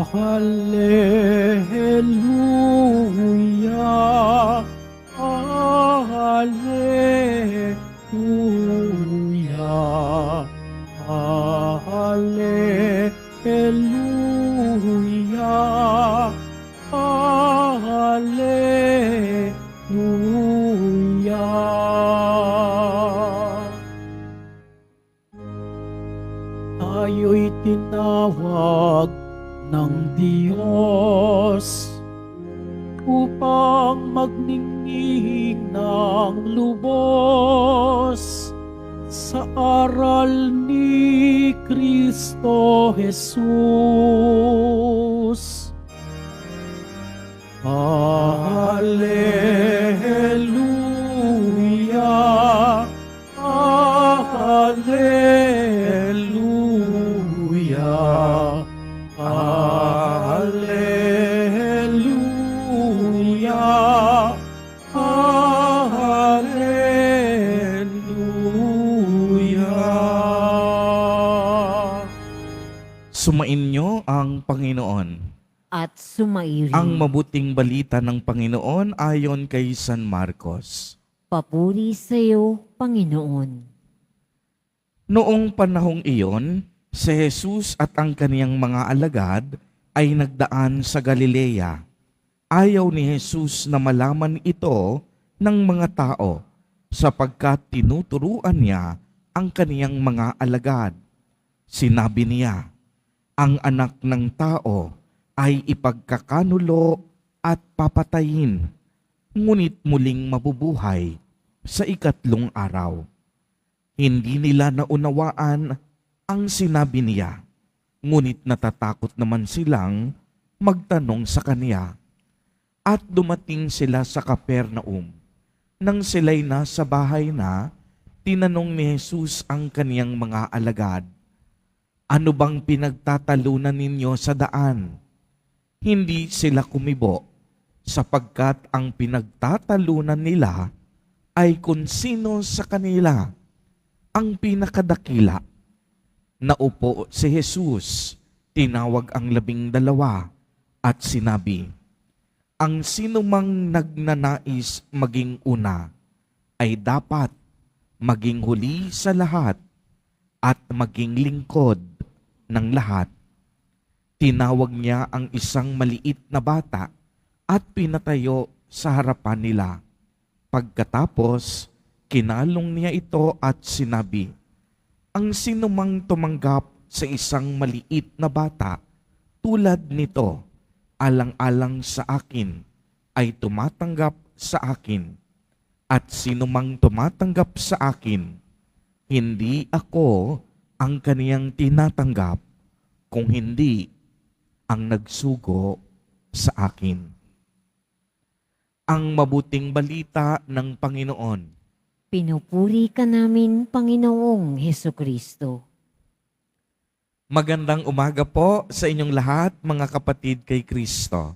Hallelujah, Hallelujah, Hallelujah, Hallelujah. Tayo'y tinawag ng Diyos upang magningning ng lubos sa aral ni Kristo Jesus. Hallelujah, Hallelujah, Hallelujah, Hallelujah. Sumainyo ang Panginoon. At sumairi. Ang mabuting balita ng Panginoon ayon kay San Marcos. Papuri sa iyo, Panginoon. Noong panahong iyon, si Jesus at ang kaniyang mga alagad ay nagdaan sa Galilea. Ayaw ni Jesus na malaman ito ng mga tao sapagkat tinuturuan niya ang kaniyang mga alagad. Sinabi niya, ang anak ng tao ay ipagkakanulo at papatayin, ngunit muling mabubuhay sa ikatlong araw. Hindi nila naunawaan ang sinabi niya, ngunit natatakot naman silang magtanong sa kanya. At dumating sila sa Capernaum. Nang sila'y nasa bahay na, tinanong ni Jesus ang kaniyang mga alagad, ano bang pinagtatalunan ninyo sa daan? Hindi sila kumibo, sapagkat ang pinagtatalunan nila ay kung sino sa kanila ang pinakadakila. Naupo si Jesus, tinawag ang 12 at sinabi, ang sinumang nagnanais maging una ay dapat maging huli sa lahat at maging lingkod ng lahat. Tinawag niya ang isang maliit na bata at pinatayo sa harapan nila. Pagkatapos, kinalong niya ito at sinabi, ang sinumang tumanggap sa isang maliit na bata tulad nito, alang-alang sa akin, ay tumatanggap sa akin. At sinumang tumatanggap sa akin, hindi ako ang kaniyang tinatanggap, kung hindi ang nagsugo sa akin. Ang mabuting balita ng Panginoon. Pinupuri ka namin, Panginoong Hesukristo. Magandang umaga po sa inyong lahat, mga kapatid kay Kristo.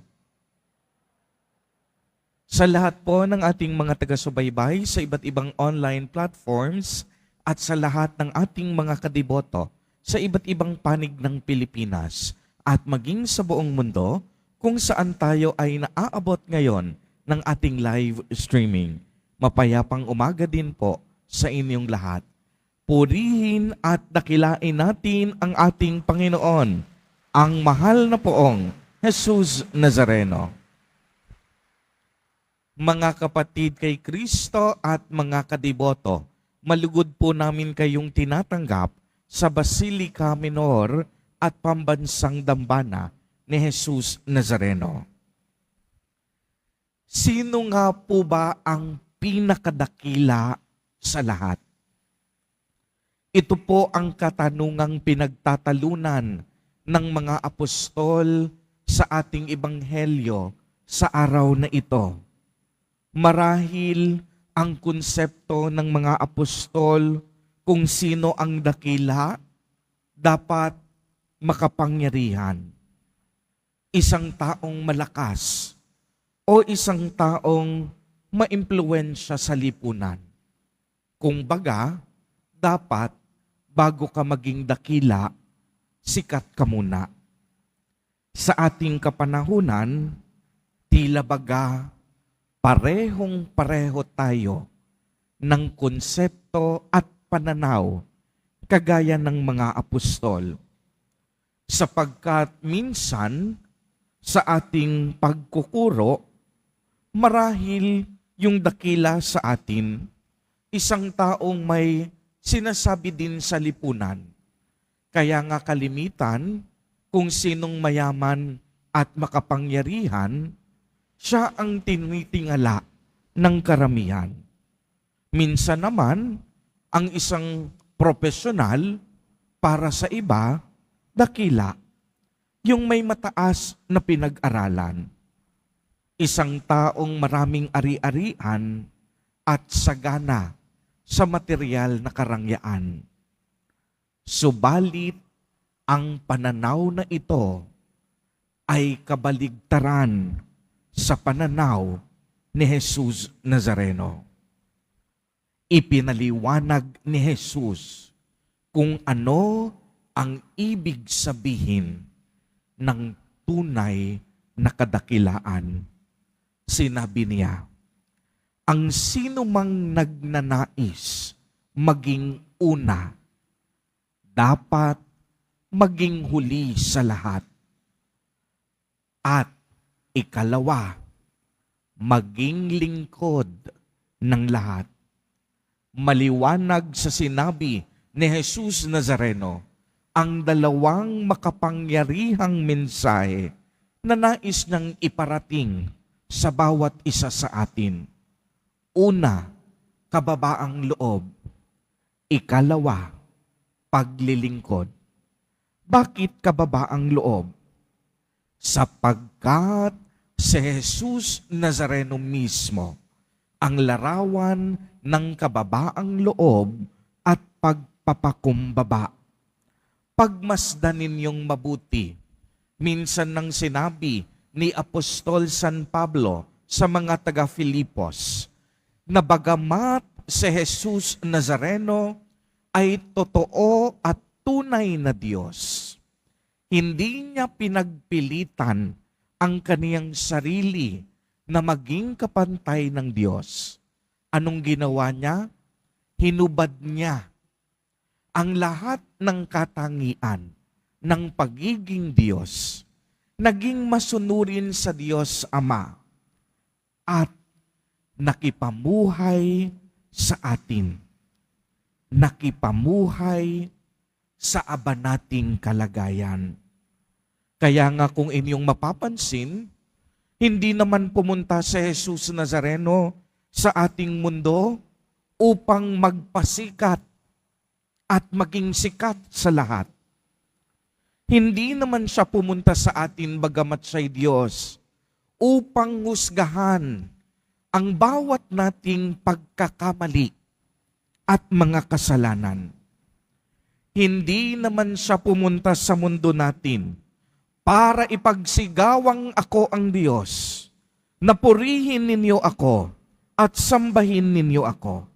Sa lahat po ng ating mga taga-subaybay sa iba't ibang online platforms at sa lahat ng ating mga kadiboto sa iba't ibang panig ng Pilipinas at maging sa buong mundo kung saan tayo ay naaabot ngayon ng ating live streaming. Mapayapang umaga din po sa inyong lahat. Purihin at dakilain natin ang ating Panginoon, ang mahal na poong Jesus Nazareno. Mga kapatid kay Kristo at mga kadiboto, malugod po namin kayong tinatanggap sa Basilica Minor at Pambansang Dambana ni Jesus Nazareno. Sino nga po ba ang pinakadakila sa lahat? Ito po ang katanungang pinagtatalunan ng mga apostol sa ating ebanghelyo sa araw na ito. Marahil ang konsepto ng mga apostol kung sino ang dakila, dapat makapangyarihan. Isang taong malakas o isang taong maimpluwensya sa lipunan. Kung baga, dapat bago ka maging dakila, sikat ka muna. Sa ating kapanahunan, tila baga parehong-pareho tayo ng konsepto at pananaw kagaya ng mga apostol. Sapagkat minsan sa ating pagkukuro, marahil yung dakila sa atin, isang taong may sinasabi din sa lipunan. Kaya nga kalimitan, kung sinong mayaman at makapangyarihan, siya ang tinitingala ng karamihan. Minsan naman, ang isang profesional para sa iba, dakila, yung may mataas na pinag-aralan. Isang taong maraming ari-arian at sagana sa material na karangyaan. Subalit, ang pananaw na ito ay kabaligtaran sa pananaw ni Jesus Nazareno. Ipinaliwanag ni Jesus kung ano ang ibig sabihin ng tunay na kadakilaan. Sinabi niya, ang sino mang nagnanais maging una, dapat maging huli sa lahat. At ikalawa, maging lingkod ng lahat. Maliwanag sa sinabi ni Jesus Nazareno ang dalawang makapangyarihang mensahe na nais niyang iparating sa bawat isa sa atin. Una, kababaang loob. Ikalawa, paglilingkod. Bakit kababaang loob? Sapagkat si Jesus Nazareno mismo ang larawan ng kababaang loob at pagpapakumbaba. Pagmasdan ninyong mabuti. Minsan nang sinabi ni Apostol San Pablo sa mga taga-Filipos na bagamat si Jesus Nazareno ay totoo at tunay na Diyos, hindi niya pinagpilitan ang kaniyang sarili na maging kapantay ng Diyos. Anong ginawa niya? Hinubad niya ang lahat ng katangian ng pagiging Diyos, naging masunurin sa Diyos Ama, at nakipamuhay sa atin. Nakipamuhay sa aba nating kalagayan. Kaya nga kung inyong mapapansin, hindi naman pumunta si Jesus Nazareno sa ating mundo upang magpasikat at maging sikat sa lahat. Hindi naman siya pumunta sa atin bagamat siya'y Diyos upang husgahan ang bawat nating pagkakamali at mga kasalanan. Hindi naman siya pumunta sa mundo natin para ipagsigawang ako ang Diyos, na purihin ninyo ako at sambahin ninyo ako.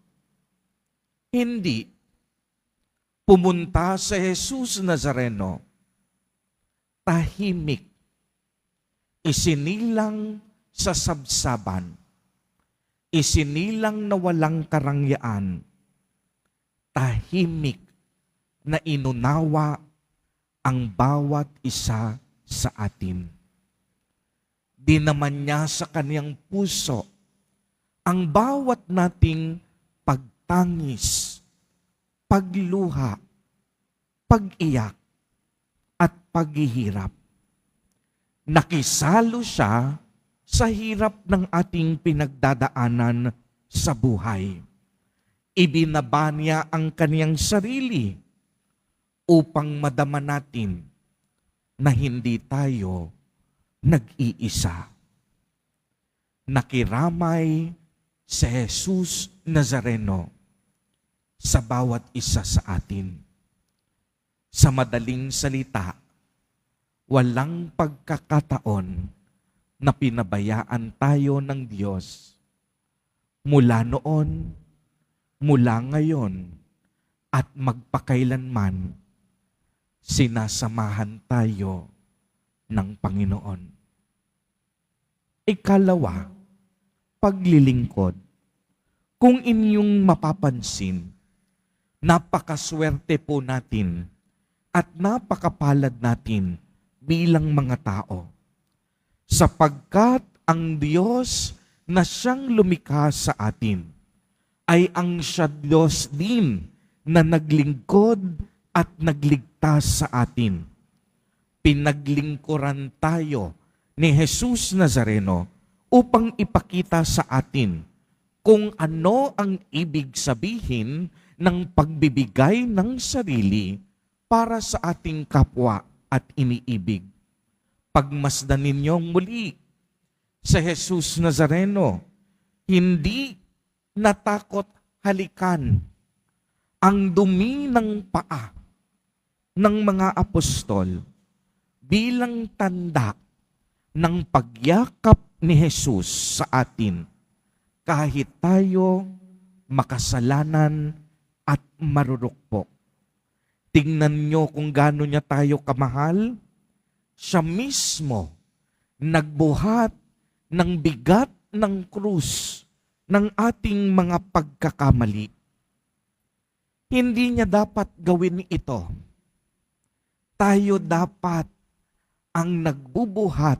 Hindi. Pumunta sa Jesus Nazareno, tahimik, isinilang sa sabsaban, isinilang na walang karangyaan, tahimik na inunawa ang bawat isa sa atin. Di naman niya sa kaniyang puso ang bawat nating pagtangis, pagluha, pag-iyak, at paghihirap. Nakisalo siya sa hirap ng ating pinagdadaanan sa buhay. Ibinaba niya ang kaniyang sarili upang madama natin na hindi tayo nag-iisa. Nakiramay si Jesus Nazareno sa bawat isa sa atin. Sa madaling salita, walang pagkakataon na pinabayaan tayo ng Diyos. Mula noon, mula ngayon, at magpakailanman, sinasamahan tayo ng Panginoon. Ikalawa, paglilingkod. Kung inyong mapapansin, napakaswerte po natin at napakapalad natin bilang mga tao. Sapagkat ang Diyos na siyang lumikha sa atin ay ang siya Diyos din na naglingkod at nagligtas sa atin. Pinaglingkuran tayo ni Jesus Nazareno upang ipakita sa atin kung ano ang ibig sabihin ng pagbibigay ng sarili para sa ating kapwa at iniibig. Pagmasdan ninyong muli sa Jesus Nazareno, hindi natakot halikan ang dumi ng paa ng mga apostol bilang tanda ng pagyakap ni Jesus sa atin kahit tayo makasalanan at marurukpok. Tingnan nyo kung gaano niya tayo kamahal. Siya mismo nagbuhat ng bigat ng krus ng ating mga pagkakamali. Hindi niya dapat gawin ito. Tayo dapat ang nagbubuhat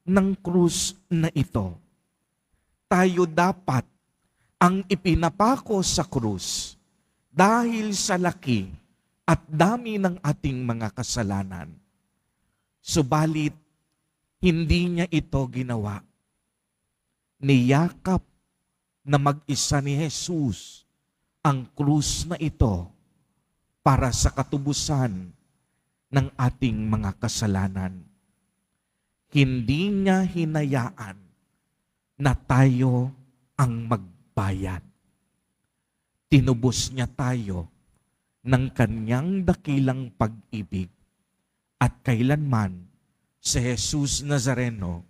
ng krus na ito. Tayo dapat ang ipinapako sa krus dahil sa laki at dami ng ating mga kasalanan. Subalit, hindi niya ito ginawa. Niyakap na mag-isa ni Jesus ang krus na ito para sa katubusan ng ating mga kasalanan. Hindi niya hinayaan na tayo ang magbayad. Tinubos niya tayo ng kanyang dakilang pag-ibig at kailanman si Jesus Nazareno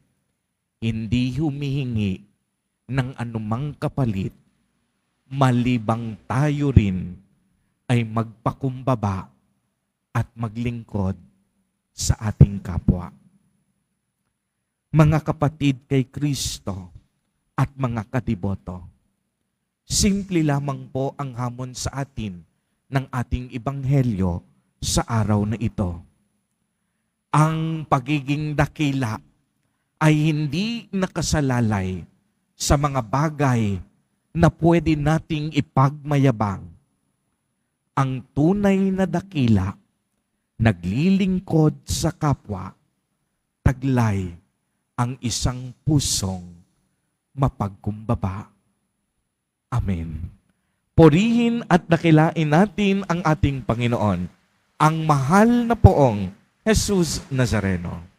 hindi humihingi ng anumang kapalit malibang tayo rin ay magpakumbaba at maglingkod sa ating kapwa. Mga kapatid kay Kristo at mga kadiboto, simple lamang po ang hamon sa atin ng ating ebanghelyo sa araw na ito. Ang pagiging dakila ay hindi nakasalalay sa mga bagay na pwede nating ipagmayabang. Ang tunay na dakila, naglilingkod sa kapwa, taglay ang isang pusong mapagkumbaba. Amen. Purihin at dakilain natin ang ating Panginoon, ang mahal na poong Jesus Nazareno.